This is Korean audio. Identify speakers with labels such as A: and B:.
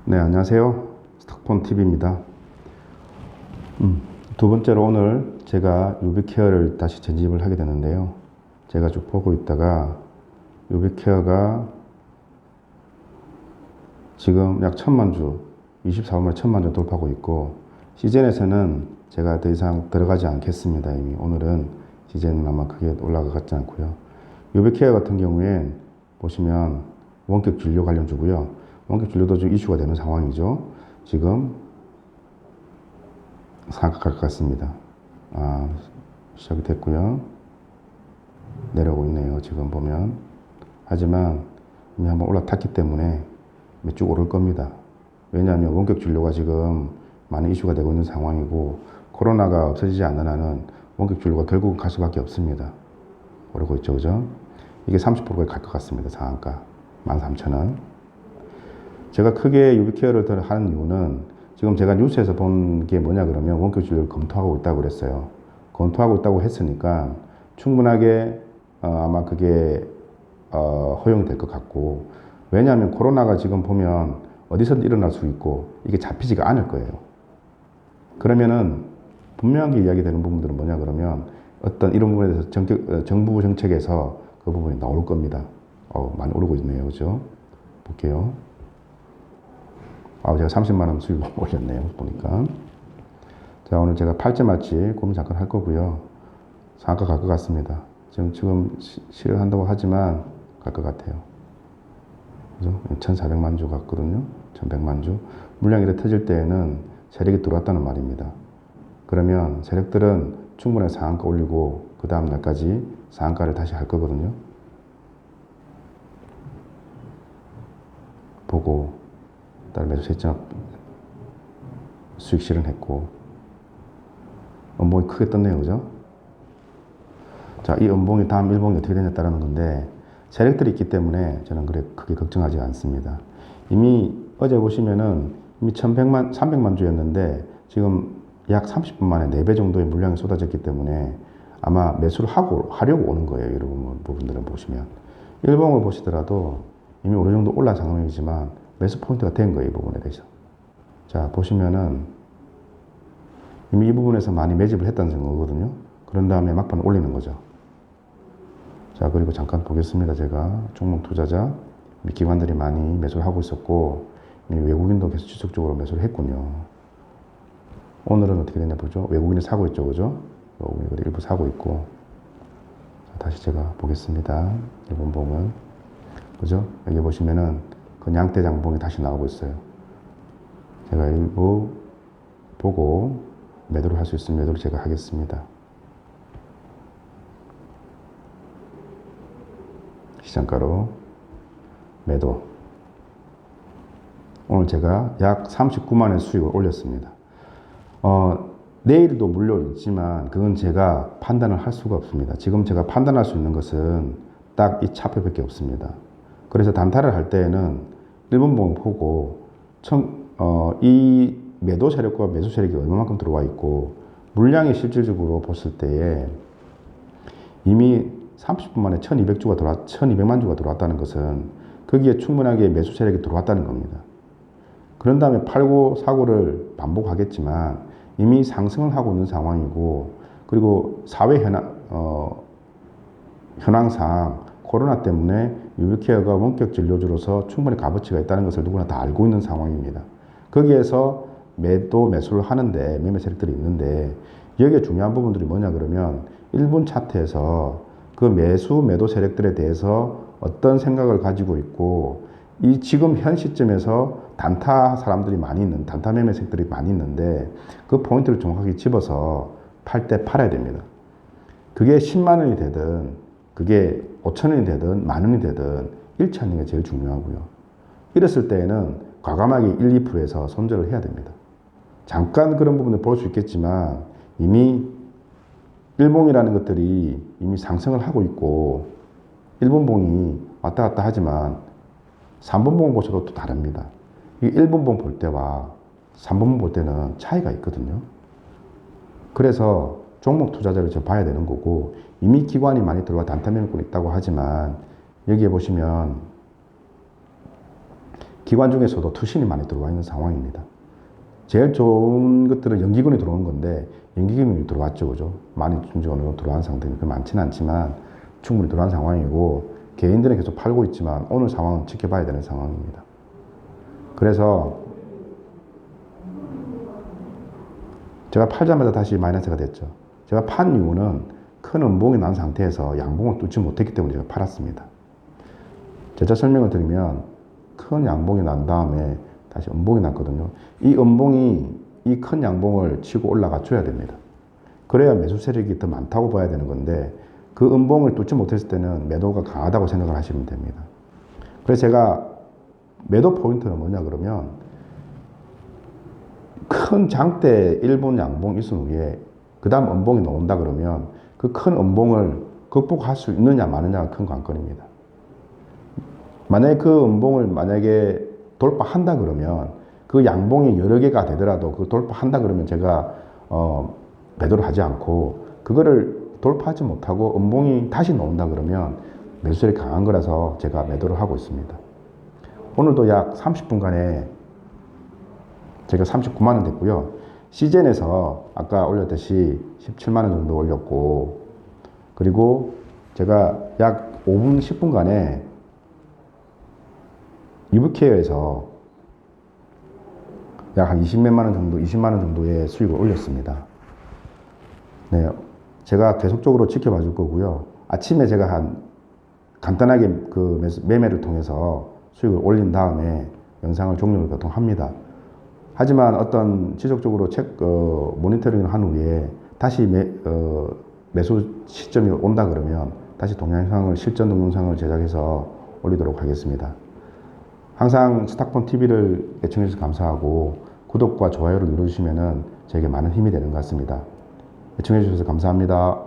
A: 네, 안녕하세요. 스톡폰TV입니다. 두 번째로 오늘 제가 유비케어를 다시 재집을 하게 되는데요. 제가 쭉 보고 있다가 유비케어가 지금 약 1000만 주, 24분 만에 1000만 주 돌파하고 있고, 시즌에서는 제가 더 이상 들어가지 않겠습니다. 이미 오늘은 시즌은 아마 크게 올라가지 않고요. 유비케어 같은 경우엔 보시면 원격 진료 관련주고요. 원격 진료도 좀 이슈가 되는 상황이죠. 지금 상한가 갈 것 같습니다. 시작이 됐고요. 내려오고 있네요. 지금 보면. 하지만 이미 한번 올라탔기 때문에 쭉 오를 겁니다. 왜냐하면 원격 진료가 지금 많은 이슈가 되고 있는 상황이고, 코로나가 없어지지 않는 한은 원격 진료가 결국은 갈 수밖에 없습니다. 오르고 있죠, 그죠? 이게 30%까지 갈 것 같습니다. 상한가 13,000원. 제가 크게 유비케어를 더 하는 이유는, 지금 제가 뉴스에서 본 게 뭐냐 그러면 원격 진료를 검토하고 있다고 그랬어요. 검토하고 있다고 했으니까 충분하게 아마 그게 허용이 될 것 같고, 왜냐하면 코로나가 지금 보면 어디서든 일어날 수 있고 이게 잡히지가 않을 거예요. 그러면은 분명하게 이야기되는 부분들은 뭐냐 그러면, 어떤 이런 부분에 대해서 정부 정책에서 그 부분이 나올 겁니다. 많이 오르고 있네요. 그죠? 볼게요. 제가 30만 원 수익 올렸네요. 보니까. 자, 오늘 제가 팔째 맞지 고민 잠깐 할 거고요. 상한가 갈 것 같습니다. 지금 실현한다고 하지만 갈 것 같아요. 그죠? 1,400만 주 같거든요. 1,100만 주. 물량이 이렇게 터질 때에는 세력이 들어왔다는 말입니다. 그러면 세력들은 충분히 상한가 올리고 그 다음 날까지 상한가를 다시 할 거거든요. 보고 딸 매수 세점 수익 실현했고, 음봉이 크게 떴네요. 그죠? 자, 이 음봉이 다음 일봉이 어떻게 되냐에 따르는 건데, 세력들이 있기 때문에 저는 크게 걱정하지 않습니다. 이미 어제 보시면은 이미 300만 주였는데 지금 약 30분 만에 4배 정도의 물량이 쏟아졌기 때문에 아마 매수를 하려고 오는 거예요. 이런 부분들은 보시면. 일봉을 보시더라도 이미 어느 정도 올라간 상황이지만 매수 포인트가 된 거예요. 이 부분에 대해서. 자, 보시면은 이미 이 부분에서 많이 매집을 했다는 거거든요. 그런 다음에 막판 올리는 거죠. 자, 그리고 잠깐 보겠습니다. 제가 종목 투자자 기관들이 많이 매수를 하고 있었고, 외국인도 계속 지속적으로 매수를 했군요. 오늘은 어떻게 되냐 보죠. 외국인이 사고 있죠. 그죠? 외국인이 일부 사고 있고. 자, 다시 제가 보겠습니다. 이번 봉은. 그죠? 여기 보시면은 그 양대 장봉이 다시 나오고 있어요. 제가 일부 보고 매도를 할 수 있으면 매도를 제가 하겠습니다. 시장가로 매도. 오늘 제가 약 39만원의 수익을 올렸습니다. 내일도 물론 있지만 그건 제가 판단을 할 수가 없습니다. 지금 제가 판단할 수 있는 것은 딱 이 차표밖에 없습니다. 그래서 단타를 할 때에는 일본봉 보고 이 매도 세력과 매수 세력이 얼마만큼 들어와 있고, 물량이 실질적으로 봤을 때에 이미 30분 만에 1200만 주가 들어왔다는 것은 거기에 충분하게 매수 세력이 들어왔다는 겁니다. 그런 다음에 팔고 사고를 반복하겠지만 이미 상승을 하고 있는 상황이고, 그리고 사회 현황상 코로나 때문에 유비케어가 원격 진료주로서 충분히 값어치가 있다는 것을 누구나 다 알고 있는 상황입니다. 거기에서 매수를 하는데 매매 세력들이 있는데, 여기에 중요한 부분들이 뭐냐 그러면 1분 차트에서 그 매도 세력들에 대해서 어떤 생각을 가지고 있고, 이 지금 현 시점에서 단타 매매 세력들이 많이 있는데 그 포인트를 정확하게 집어서 팔 때 팔아야 됩니다. 그게 10만 원이 되든 그게 5천 원이 되든 만 원이 되든 잃지 않는 게 제일 중요하고요. 이랬을 때에는 과감하게 1, 2%에서 손절을 해야 됩니다. 잠깐 그런 부분을 볼 수 있겠지만 이미 일봉이라는 것들이 이미 상승을 하고 있고, 일본봉이 왔다 갔다 하지만 3번봉 보셔도 또 다릅니다. 이 1번봉 볼 때와 3번봉 볼 때는 차이가 있거든요. 그래서 종목 투자자를 좀 봐야 되는 거고, 이미 기관이 많이 들어와 단타 매매권이 있다고 하지만 여기에 보시면 기관 중에서도 투신이 많이 들어와 있는 상황입니다. 제일 좋은 것들은 연기금이 들어오는 건데 연기금이 들어왔죠, 그죠? 많이 중저금으로 들어간 상태니까 많지는 않지만 충분히 들어간 상황이고 개인들은 계속 팔고 있지만 오늘 상황은 지켜봐야 되는 상황입니다. 그래서 제가 팔자마자 다시 마이너스가 됐죠. 제가 판 이유는 큰 음봉이 난 상태에서 양봉을 뚫지 못했기 때문에 제가 팔았습니다. 제가 설명을 드리면 큰 양봉이 난 다음에 다시 음봉이 났거든요. 이 음봉이 이 큰 양봉을 치고 올라가 줘야 됩니다. 그래야 매수 세력이 더 많다고 봐야 되는 건데 그 음봉을 뚫지 못했을 때는 매도가 강하다고 생각을 하시면 됩니다. 그래서 제가 매도 포인트는 뭐냐 그러면 큰 장대 1분 양봉 있은 후에 그 다음 음봉이 나온다 그러면 그 큰 음봉을 극복할 수 있느냐 마느냐가 큰 관건입니다. 만약에 그 음봉을 만약에 돌파한다 그러면 그 양봉이 여러 개가 되더라도 그 돌파한다 그러면 제가 매도를 하지 않고 그거를 돌파하지 못하고 음봉이 다시 나온다 그러면 매수세력이 강한 거라서 제가 매도를 하고 있습니다. 오늘도 약 30분간에 제가 39만 원 됐고요. 시젠에서 아까 올렸듯이 17만 원 정도 올렸고 그리고 제가 약 5분 10분간에 이브케어에서 약 한 20만 원 정도, 20만 원 정도의 수익을 올렸습니다. 네, 제가 계속적으로 지켜봐 줄 거고요. 아침에 제가 간단하게 그 매매를 통해서 수익을 올린 다음에 영상을 종료를 보통 합니다. 하지만 어떤 지속적으로 모니터링을 한 후에 다시 매수 시점이 온다 그러면 다시 동영상을, 실전 동영상을 제작해서 올리도록 하겠습니다. 항상 스탁폰 TV를 애청해주셔서 감사하고 구독과 좋아요를 눌러주시면 저에게 많은 힘이 되는 것 같습니다. 애청해주셔서 감사합니다.